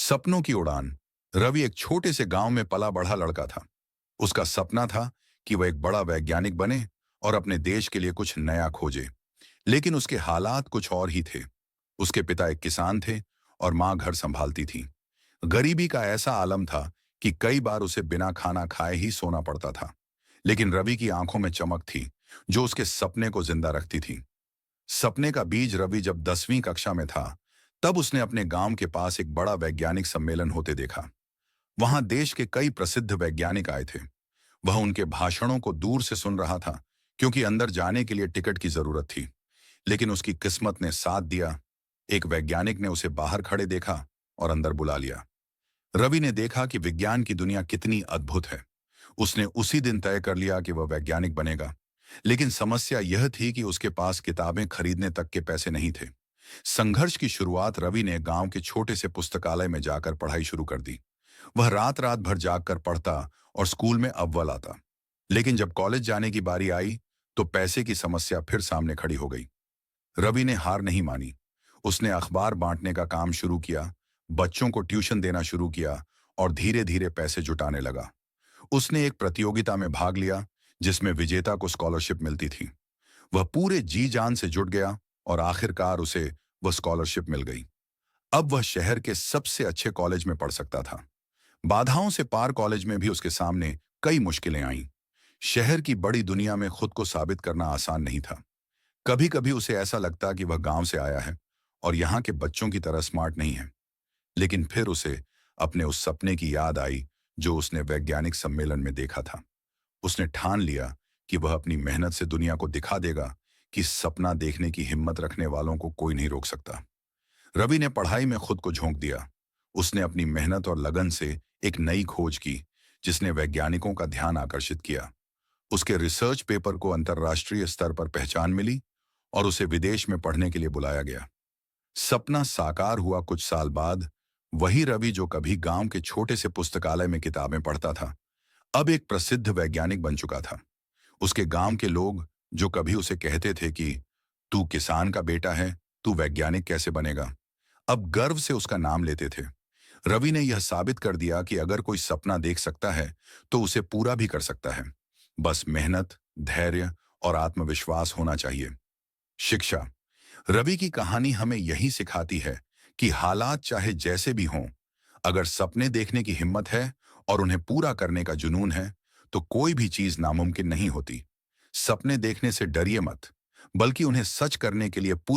सपनों की उड़ान। रवि एक छोटे से गांव में पला बढ़ा लड़का था। उसका सपना था कि वह एक बड़ा वैज्ञानिक बने और अपने देश के लिए कुछ नया खोजे। लेकिन उसके हालात कुछ और ही थे। उसके पिता एक किसान थे और मां घर संभालती थी। गरीबी का ऐसा आलम था कि कई बार उसे बिना खाना खाए ही सोना पड़ता था। लेकिन रवि की आंखों में चमक थी, जो उसके सपने को जिंदा रखती थी। सपने का बीज रवि जब 10वीं कक्षा में था, तब उसने अपने गांव के पास एक बड़ा वैज्ञानिक सम्मेलन होते देखा। वहां देश के कई प्रसिद्ध वैज्ञानिक आए थे। वह उनके भाषणों को दूर से सुन रहा था, क्योंकि अंदर जाने के लिए टिकट की जरूरत थी। लेकिन उसकी किस्मत ने साथ दिया। एक वैज्ञानिक ने उसे बाहर खड़े देखा और अंदर बुला लिया। रवि ने देखा कि विज्ञान की दुनिया कितनी अद्भुत है। उसने उसी दिन तय कर लिया कि वह वैज्ञानिक बनेगा। लेकिन समस्या यह थी कि उसके पास किताबें खरीदने तक के पैसे नहीं थे। संघर्ष की शुरुआत रवि ने गांव के छोटे से पुस्तकालय में जाकर पढ़ाई शुरू कर दी। वह रात रात भर जागकर पढ़ता और स्कूल में अव्वल आता। लेकिन जब कॉलेज जाने की बारी आई, तो पैसे की समस्या फिर सामने खड़ी हो गई। रवि ने हार नहीं मानी। उसने अखबार बांटने का काम शुरू किया, बच्चों को ट्यूशन देना शुरू किया और धीरे धीरे पैसे जुटाने लगा। उसने एक प्रतियोगिता में भाग लिया, जिसमें विजेता को स्कॉलरशिप मिलती थी। वह पूरे जी जान से जुट गया और आखिरकार उसे वह स्कॉलरशिप मिल गई। अब वह शहर के सबसे अच्छे कॉलेज में पढ़ सकता था। बाधाओं से पार कॉलेज में भी उसके सामने कई मुश्किलें आईं। शहर की बड़ी दुनिया में खुद को साबित करना आसान नहीं था। कभी कभी उसे ऐसा लगता कि वह गांव से आया है और यहाँ के बच्चों की तरह स्मार्ट नहीं है। लेकिन फिर उसे अपने उस सपने की याद आई, जो उसने वैज्ञानिक सम्मेलन में देखा था। उसने ठान लिया कि वह अपनी मेहनत से दुनिया को दिखा देगा कि सपना देखने की हिम्मत रखने वालों को कोई नहीं रोक सकता। रवि ने पढ़ाई में खुद को झोंक दिया। उसने अपनी मेहनत और लगन से एक नई खोज की, जिसने वैज्ञानिकों का ध्यान आकर्षित किया। उसके रिसर्च पेपर को अंतर्राष्ट्रीय स्तर पर पहचान मिली और उसे विदेश में पढ़ने के लिए बुलाया गया। सपना साकार हुआ कुछ साल बाद। वही रवि जो कभी गांव के छोटे से पुस्तकालय में किताबें पढ़ता था, अब एक प्रसिद्ध वैज्ञानिक बन चुका था। उसके गांव के लोग, जो कभी उसे कहते थे कि तू किसान का बेटा है, तू वैज्ञानिक कैसे बनेगा, अब गर्व से उसका नाम लेते थे। रवि ने यह साबित कर दिया कि अगर कोई सपना देख सकता है, तो उसे पूरा भी कर सकता है। बस मेहनत, धैर्य और आत्मविश्वास होना चाहिए। शिक्षा। रवि की कहानी हमें यही सिखाती है कि हालात चाहे जैसे भी हों, अगर सपने देखने की हिम्मत है और उन्हें पूरा करने का जुनून है, तो कोई भी चीज नामुमकिन नहीं होती। सपने देखने से डरिए मत, बल्कि उन्हें सच करने के लिए